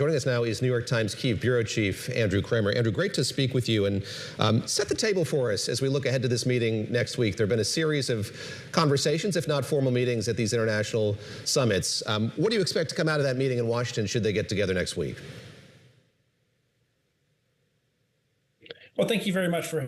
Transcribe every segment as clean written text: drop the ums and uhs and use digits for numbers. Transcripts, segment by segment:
Joining us now is New York Times Kyiv Bureau Chief Andrew Kramer. Andrew, great to speak with you, and set the table for us as we look ahead to this meeting next week. There have been a series of conversations, if not formal meetings, at these international summits. What do you expect to come out of that meeting in Washington should they get together next week? Well, thank you very much for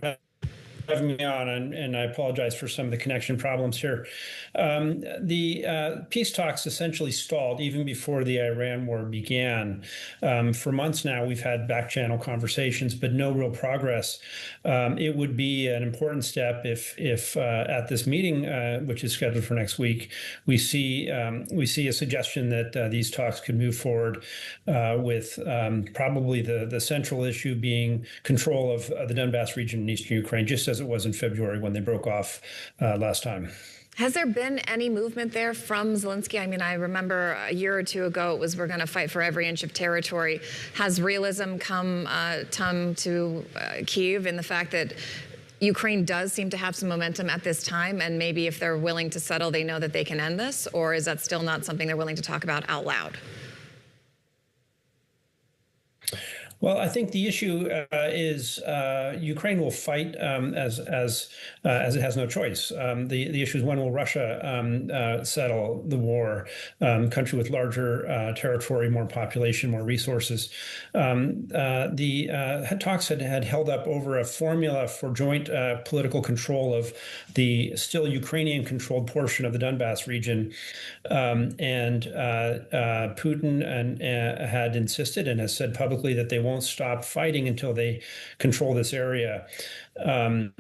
having me on, and I apologize for some of the connection problems here. The peace talks essentially stalled even before the Iran war began. For months now, we've had back-channel conversations, but no real progress. It would be an important step if at this meeting, which is scheduled for next week, we see a suggestion that these talks could move forward with probably the central issue being control of the Donbas region in eastern Ukraine, just as it was in February when they broke off last time. Has there been any movement there from Zelensky? I mean, I remember a year or two ago it was we're going to fight for every inch of territory. Has realism come to Kyiv in the fact that Ukraine does seem to have some momentum at this time, and maybe if they're willing to settle, they know that they can end this? Or is that still not something they're willing to talk about out loud? Well, I think the issue is Ukraine will fight as it has no choice. The issue is, when will Russia settle the war? Country with larger territory, more population, more resources. The talks had held up over a formula for joint political control of the still Ukrainian-controlled portion of the Donbas region, and Putin had insisted and has said publicly that they won't stop fighting until they control this area. And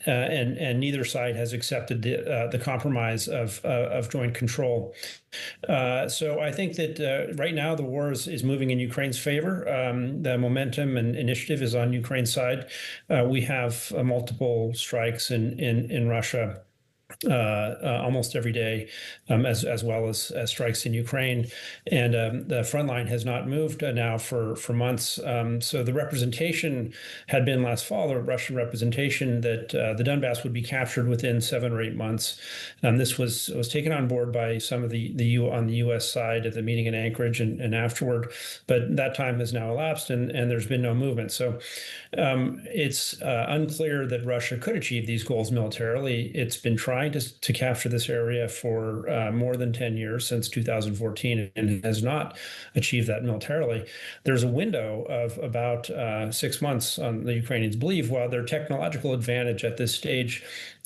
neither side has accepted the compromise of joint control. So I think that right now the war is moving in Ukraine's favor. The momentum and initiative is on Ukraine's side. We have multiple strikes in Russia almost every day, as well as strikes in Ukraine, and the front line has not moved now for months. So the representation had been last fall, the Russian representation, that the Donbas would be captured within 7 or 8 months. This was taken on board by some of on the U.S. side at the meeting in Anchorage and afterward, but that time has now elapsed, and there's been no movement. So it's unclear that Russia could achieve these goals militarily. It's been trying to capture this area for more than 10 years, since 2014, and has not achieved that militarily. There's a window of about 6 months, the Ukrainians believe, while their technological advantage at this stage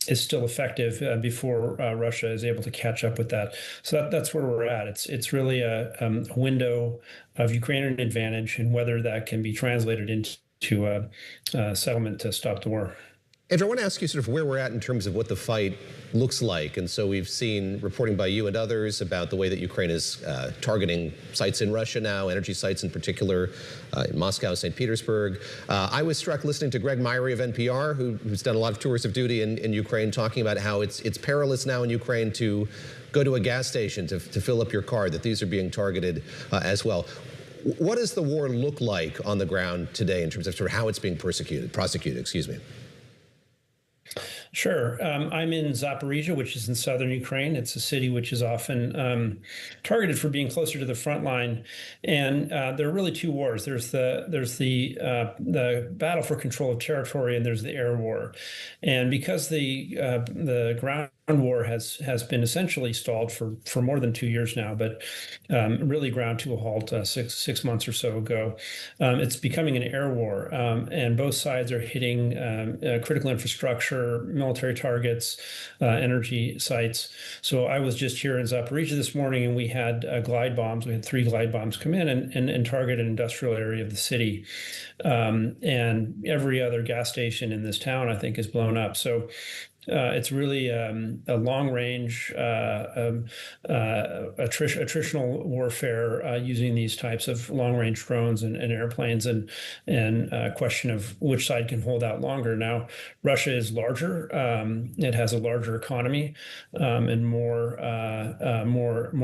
is still effective before Russia is able to catch up with that. So that's where we're at. It's really a window of Ukrainian advantage, and whether that can be translated into a settlement to stop the war. Andrew, I want to ask you sort of where we're at in terms of what the fight looks like. And so we've seen reporting by you and others about the way that Ukraine is targeting sites in Russia now, energy sites in particular, in Moscow, St. Petersburg. I was struck listening to Greg Myrie of NPR, who's done a lot of tours of duty in Ukraine, talking about how it's perilous now in Ukraine to go to a gas station to fill up your car, that these are being targeted as well. What does the war look like on the ground today in terms of sort of how it's being prosecuted, excuse me? Sure. I'm in Zaporizhia, which is in southern Ukraine. It's a city which is often targeted for being closer to the front line. And there are really two wars. There's the battle for control of territory, and there's the air war. And because the ground war has been essentially stalled for more than 2 years now, but really ground to a halt six months or so ago, it's becoming an air war, and both sides are hitting critical infrastructure, military targets, energy sites. So I was just here in Zaporizhia this morning, and we had glide bombs. We had 3 glide bombs come in and target an industrial area of the city. And every other gas station in this town, I think, is blown up. So it's really a long-range attritional warfare using these types of long-range drones and airplanes, and a question of which side can hold out longer. Now, Russia is larger; it has a larger economy and more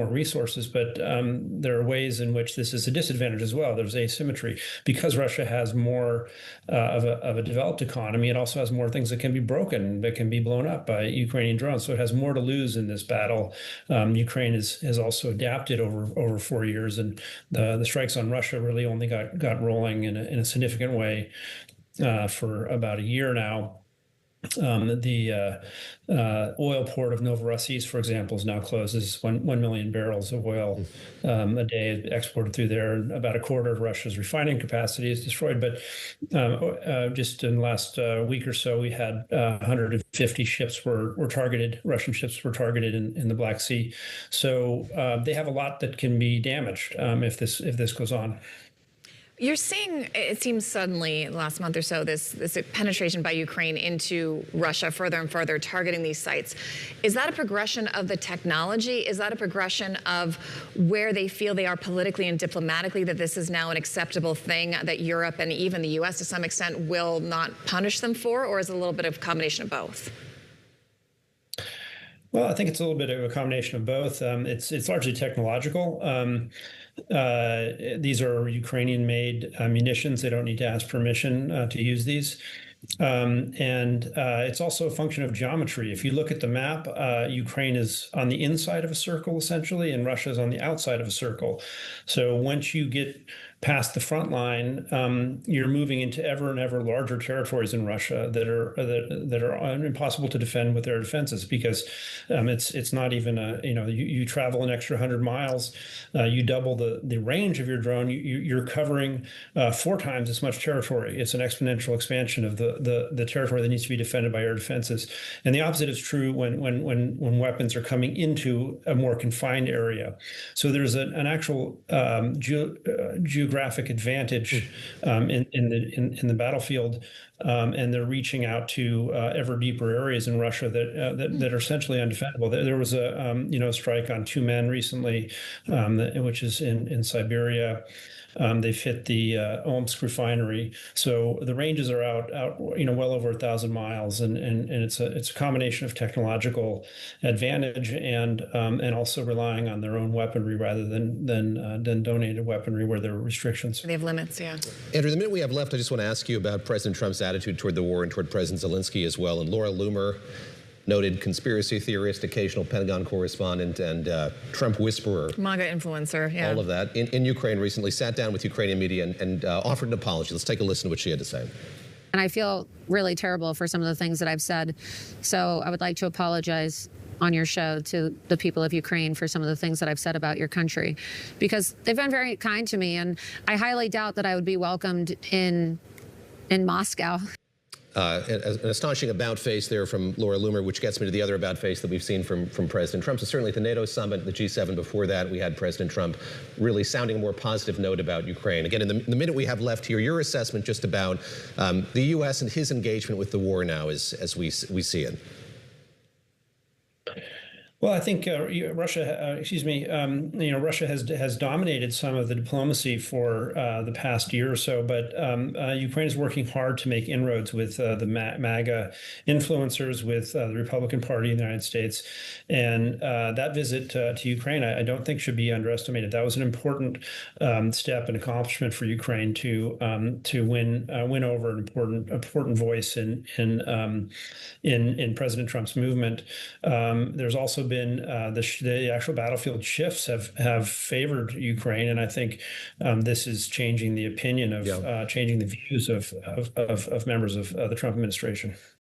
resources. But there are ways in which this is a disadvantage as well. There's asymmetry because Russia has more of a developed economy. It also has more things that can be broken, that can be blown blown up by Ukrainian drones. So it has more to lose in this battle. Ukraine has also adapted over 4 years, and the strikes on Russia really only got rolling in a significant way for about a year now. The oil port of Novorossiysk, for example, is now closed. Is 1 million barrels of oil a day exported through there. About a quarter of Russia's refining capacity is destroyed. But just in the last week or so, we had 150 ships were targeted. Russian ships were targeted in the Black Sea. So they have a lot that can be damaged if this goes on. You're seeing, it seems suddenly, last month or so, this penetration by Ukraine into Russia further and further, targeting these sites. Is that a progression of the technology? Is that a progression of where they feel they are politically and diplomatically, that this is now an acceptable thing that Europe and even the U.S. to some extent will not punish them for? Or is it a little bit of a combination of both? Well, I think it's a little bit of a combination of both. It's largely technological. These are Ukrainian-made munitions. They don't need to ask permission to use these. And it's also a function of geometry. If you look at the map, Ukraine is on the inside of a circle, essentially, and Russia is on the outside of a circle. So once you get past the front line, you're moving into ever and ever larger territories in Russia that are impossible to defend with their defenses, because it's not even you travel an extra 100 miles, you double the range of your drone, you're covering 4 times as much territory. It's an exponential expansion of the territory that needs to be defended by air defenses. And the opposite is true when weapons are coming into a more confined area. So there's an actual geographic advantage in the battlefield, and they're reaching out to ever deeper areas in Russia that are essentially undefendable. There was a strike on 2 men recently, which is in Siberia. They've hit the Omsk refinery, so the ranges are out well over 1,000 miles, and it's a combination of technological advantage and also relying on their own weaponry rather than donated weaponry where there are restrictions. They have limits, yeah. Andrew, the minute we have left, I just want to ask you about President Trump's attitude toward the war and toward President Zelensky as well. And Laura Loomer, noted conspiracy theorist, occasional Pentagon correspondent, and Trump whisperer. MAGA influencer, yeah. All of that. In Ukraine recently, sat down with Ukrainian media and offered an apology. Let's take a listen to what she had to say. And I feel really terrible for some of the things that I've said. So I would like to apologize on your show to the people of Ukraine for some of the things that I've said about your country, because they've been very kind to me, and I highly doubt that I would be welcomed in Moscow. An astonishing about-face there from Laura Loomer, which gets me to the other about-face that we've seen from President Trump. So certainly at the NATO summit, the G7 before that, we had President Trump really sounding a more positive note about Ukraine. Again, in the minute we have left here, your assessment just about the U.S. and his engagement with the war now as we see it. Well, I think Russia has dominated some of the diplomacy for the past year or so, but Ukraine is working hard to make inroads with the MAGA influencers, with the Republican Party in the United States, and that visit to Ukraine, I don't think should be underestimated. That was an important step and accomplishment for Ukraine to win over an important voice in President Trump's movement. There's also been the actual battlefield shifts have favored Ukraine, and I think this is changing the opinion of changing the views of members of the Trump administration.